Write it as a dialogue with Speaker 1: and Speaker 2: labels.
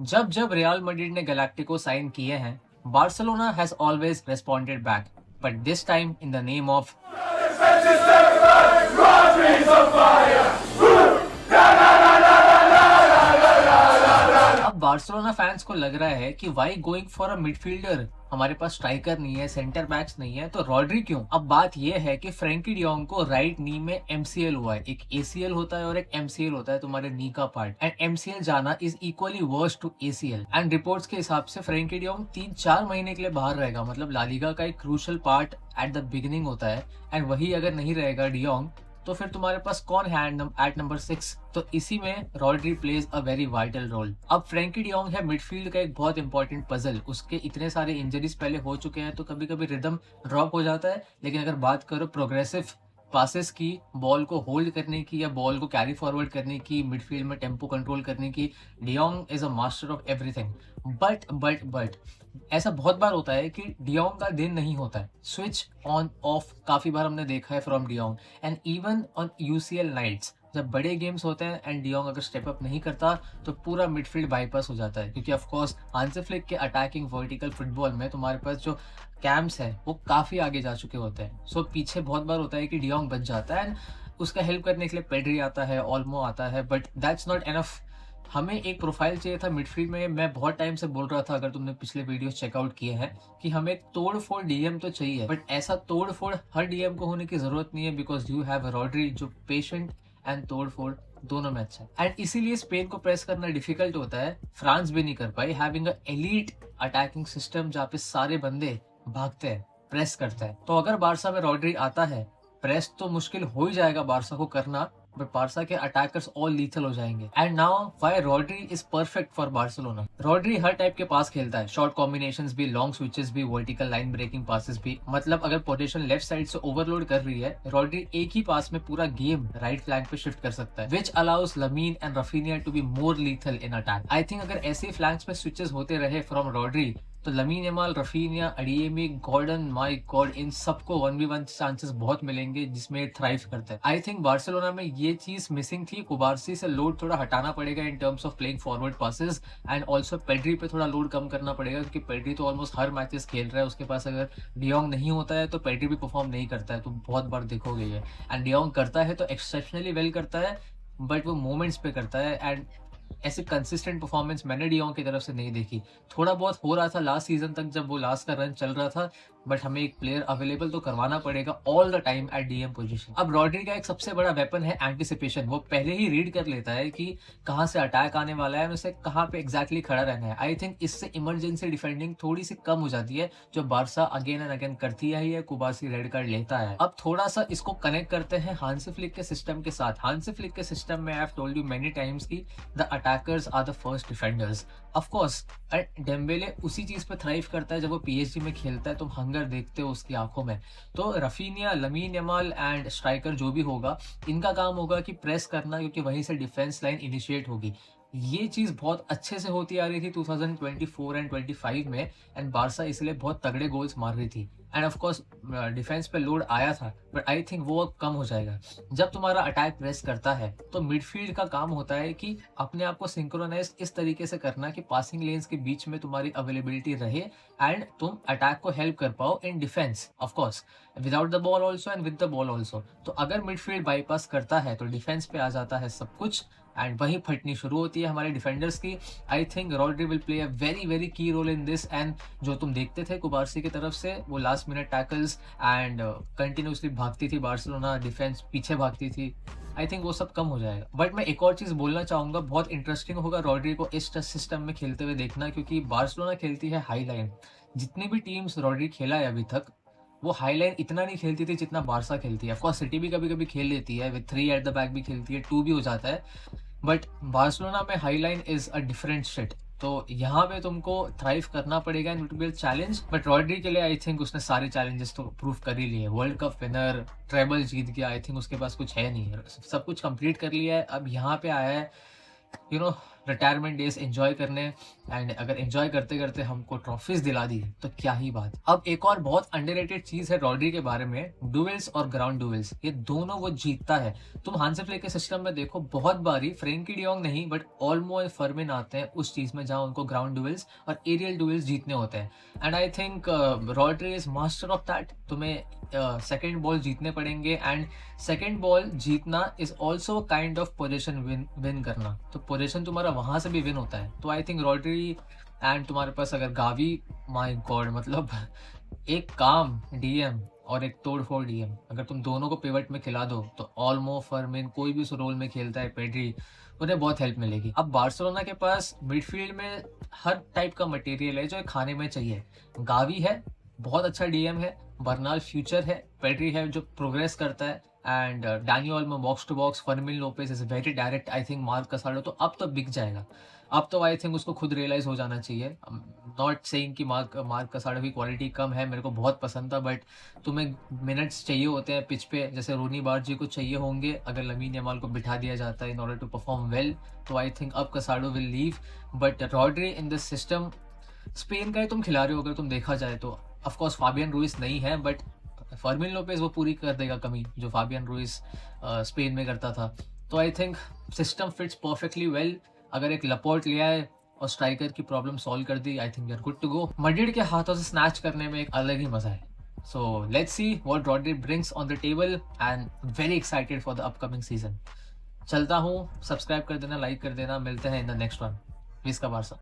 Speaker 1: जब जब real Madrid ने गैलाक्टिको साइन किए हैं, Barcelona has always responded back, but this time in the name of अब बार्सिलोना फैंस को लग रहा है कि why going for a midfielder, हमारे पास स्ट्राइकर नहीं है, सेंटर बैक्स नहीं है, तो रॉड्री क्यों। अब बात यह है कि फ्रैंकी डियोंग को राइट नी में एमसीएल हुआ है। एक एसीएल होता है और एक एमसीएल होता है, तुम्हारे नी का पार्ट, एंड एमसीएल जाना is equally worse to ACL. And reports के हिसाब से फ्रैंकी डियोंग 3-4 महीने के लिए बाहर रहेगा। मतलब लालिगा का एक crucial part at the beginning होता है, एंड वही अगर नहीं रहेगा डियोंग, तो फिर तुम्हारे पास कौन है एट नंबर 6। तो इसी में Rodri plays a very vital role. अब फ्रैंकी डियोंग है मिडफील्ड का एक बहुत इंपॉर्टेंट पजल। उसके इतने सारे इंजरीज पहले हो चुके हैं, तो कभी कभी रिदम ड्रॉप हो जाता है। लेकिन अगर बात करो प्रोग्रेसिव पासेस की, बॉल को होल्ड करने की या बॉल को कैरी फॉरवर्ड करने की, मिडफील्ड में टेम्पो कंट्रोल करने की, de Jong is a master of everything. But ऐसा बहुत बार होता है कि डियोंग का दिन नहीं होता है। स्विच ऑन ऑफ काफी बार हमने देखा है from de Jong, and even on UCL nights जब बड़े गेम्स होते हैं एंड डियोंग अगर स्टेप अप नहीं करता, तो पूरा मिडफील्ड बाईपास हो जाता है। क्योंकि ऑफ कोर्स हांसी फ्लिक के अटैकिंग वर्टिकल फुटबॉल में तुम्हारे पास जो कैम्प्स है वो काफी आगे जा चुके होते हैं। सो पीछे बहुत बार होता है कि डियोंग बच जाता है, एंड उसका हेल्प करने के लिए पेड्री आता है, ऑल्मो आता है, बट दैट्स नॉट एनफ। हमें एक प्रोफाइल चाहिए था मिडफील्ड में। मैं बहुत टाइम से बोल रहा था, अगर तुमने पिछले वीडियो चेकआउट किए हैं, कि हमें तोड़ फोड़ डीएम तो चाहिए, बट ऐसा तोड़ फोड़ हर डीएम को होने की जरूरत नहीं है, बिकॉज यू हैव रॉड्री जो पेशेंट एंड तोड़ फोड़ दोनों में अच्छा है। एंड इसीलिए स्पेन को प्रेस करना डिफिकल्ट होता है। फ्रांस भी नहीं कर पाई, having a elite attacking system जहाँ पे सारे बंदे भागते हैं, प्रेस करते हैं। तो अगर बारसा में रॉड्री आता है, प्रेस तो मुश्किल हो ही जाएगा बारसा को करना, बट बारसा के अटैकर्स ऑल लीथल हो जाएंगे। And now why Rodri is perfect for Barcelona. Rodri हर टाइप के पास खेलता है, शॉर्ट कॉम्बिनेशंस भी, लॉन्ग स्विचेस भी, वर्टिकल लाइन ब्रेकिंग पासेस भी। मतलब अगर पोजीशन लेफ्ट साइड से ओवरलोड कर रही है, रॉड्री एक ही पास में पूरा गेम राइट फ्लैंक पे शिफ्ट कर सकता है, which allows Lamine and Raphinha to be more lethal in attack. I think अगर ऐसे फ्लैंक्स पे स्विचेस होते रहे फ्रॉम रॉड्री, तो Lamine Yamal, Raphinha, Adeyemi, Gordon, my God, इन सबको 1v1 चांसेस बहुत मिलेंगे जिसमें थ्राइव करते हैं। आई थिंक बार्सिलोना में ये चीज मिसिंग थी। कुबार्सी से लोड थोड़ा हटाना पड़ेगा in terms of playing forward passes, and also Pedri पे थोड़ा लोड कम करना पड़ेगा, क्योंकि पेड्री तो ऑलमोस्ट हर मैचेस खेल रहा है। उसके पास अगर डियोंग नहीं होता है तो पेड्री भी परफॉर्म नहीं करता है, तो बहुत बार देखोगे ये। एंड डियोंग करता है तो एक्सेप्शनली वेल करता है, बट वो मोमेंट्स पे करता है, एंड ऐसे कंसिस्टेंट परफॉर्मेंस मैंने डियोंग की तरफ से नहीं देखी। थोड़ा बहुत हो रहा था लास्ट सीजन तक जब वो लास्ट का रन चल रहा था, बट हमें एक प्लेयर अवेलेबल तो करवाना पड़ेगा all the time at DM position. अब रॉड्री का एक सबसे बड़ा वेपन है एंटिसिपेशन। वो पहले ही रीड कर लेता है कि कहां से अटैक आने वाला है, उसे कहां पे एग्जैक्टली खड़ा रहना है। आई थिंक इससे इमरजेंसी डिफेंडिंग थोड़ी सी कम हो जाती है, जो बारसा अगेन एंड अगेन करती है। कुबासी रेड कार्ड लेता है। अब थोड़ा सा इसको कनेक्ट करते हैं हांसी फ्लिक के सिस्टम के साथ। हांसी फ्लिक के सिस्टम में I have told you many times की the attackers are the first defenders. Of course Dembele उसी चीज पे थ्राइव करता है। जब वो पीएसजी में खेलता है तुम हंगर देखते हो उसकी आंखों में। तो Raphinha, lamin Yamal and striker जो भी होगा, इनका काम होगा कि प्रेस करना, क्योंकि वहीं से डिफेंस लाइन इनिशिएट होगी। ये चीज बहुत अच्छे से होती आ रही थी 2024 एंड 25 में, एंड बारसा इसलिए बहुत तगड़े गोल्स मार रही थी। एंड ऑफ कोर्स डिफेंस पे लोड आया था, बट आई थिंक वो अब कम हो जाएगा। जब तुम्हारा अटैक प्रेस करता है तो मिडफील्ड का काम होता है कि अपने आप को सिंक्रोनाइज इस तरीके से करना कि पासिंग लेन्स के बीच में तुम्हारी अवेलेबिलिटी रहे, एंड तुम अटैक को हेल्प कर पाओ in defence, of course without the ball also and with the ball also. तो अगर मिडफील्ड बाईपास करता है तो डिफेंस पे आ जाता है सब कुछ, एंड वही फटनी शुरू होती है हमारे डिफेंडर्स की। I think Rodri will play a very very की रोल इन दिस। एंड जो तुम देखते थे कुबार्सी की तरफ से वो last minute tackles and continuously भागती थी बार्सिलोना, डिफेंस पीछे भागती थी, आई थिंक वो सब कम हो जाएगा। बट मैं एक और चीज बोलना चाहूंगा, बहुत इंटरेस्टिंग होगा रॉड्री को इस सिस्टम में खेलते हुए देखना, क्योंकि बार्सिलोना खेलती है हाई लाइन। जितनी भी टीम्स रॉड्री खेला है अभी तक, वो हाई लाइन इतना नहीं खेलती थी जितना बारसा खेलती है। ऑफकोर्स सिटी भी कभी कभी खेल लेती है, विद 3 एट द बैक भी खेलती है, 2 भी हो जाता है, बट बार्सिलोना में high line is a different shit. तो यहाँ पे तुमको थ्राइव करना पड़ेगा, and it will challenge. But Rodri के लिए आई थिंक उसने सारे चैलेंजेस तो प्रूव कर ही लिए। वर्ल्ड कप विनर, ट्रेबल जीत गया, आई थिंक उसके पास कुछ है नहीं, सब कुछ कंप्लीट कर लिया है। अब यहाँ पे आया है, you know retirement days enjoy करने, एंड अगर एंजॉय करते करते हमको ट्रॉफीज दिला दी तो क्या ही बात। अब एक और बहुत अंडररेटेड चीज है रॉड्री के बारे में, डुएल्स और ग्राउंड डुएल्स, ये दोनों वो जीतता है। तुम हांसी फ्लिक के सिस्टम में देखो, बहुत बारी फ्रेंकी डियोंग नहीं बट ओल्मो और फर्मिन आते हैं उस चीज में जहां उनको ग्राउंड डुएल्स और एरियल डुएल्स जीतने होते हैं, and I think Rodri is master of that. तुम्हें सेकेंड बॉल जीतने पड़ेंगे, एंड सेकेंड बॉल जीतना is also kind of position win करना, तो पोजीशन तुम्हारा वहां से भी विन होता है। तो आई थिंक रॉड्री, एंड तुम्हारे पास अगर गावी, माय गॉड, मतलब एक काम डीएम और एक तोड़ फोड़ डीएम, अगर तुम दोनों को पिवट में खिला दो तो ऑल्मो, फर्मिन, कोई भी उस रोल में खेलता है, पेड्री, उन्हें बहुत हेल्प मिलेगी। अब बार्सिलोना के पास मिडफील्ड में हर टाइप का मटेरियल है जो खाने में चाहिए। गावी है, बहुत अच्छा डीएम है, बर्नाल फ्यूचर है, पेड्री है जो प्रोग्रेस करता है, and Dani Olmo box to box, Fermin Lopez is very direct. I think Marc Casado तो अब तो बिक जाएगा, अब तो आई थिंक उसको खुद रियलाइज हो जाना चाहिए। नॉट सेइंग कि मार्क कसाडो की क्वालिटी कम है, मेरे को बहुत पसंद था, बट तुम्हें मिनट्स चाहिए होते हैं पिच पे, जैसे रोनी बार्जी को चाहिए होंगे अगर लमीन यमाल को बिठा दिया जाता है in order to perform well. तो आई थिंक अब Casado will leave, but Rodri in this system, Spain का ही तुम खिला रहे हो अगर तुम देखा जाए तो। ऑफकोर्स फाबियन रूइस नहीं है, बट फर्मिन लोपेज वो पूरी कर देगा कमी जो फाबियन रूइस स्पेन में करता था। तो I think system fits perfectly well. अगर एक लपोर्ट लिया है और स्ट्राइकर की प्रॉब्लम सॉल्व कर दी, I think we are good to go. Madrid के हाथों से स्नैच करने में एक अलग ही मजा है। So let's see what Rodri brings on the table, and very excited for the upcoming season. चलता हूँ, सब्सक्राइब कर देना, लाइक कर देना, मिलते हैं इन द नेक्स्ट वन। विस्का बारसा।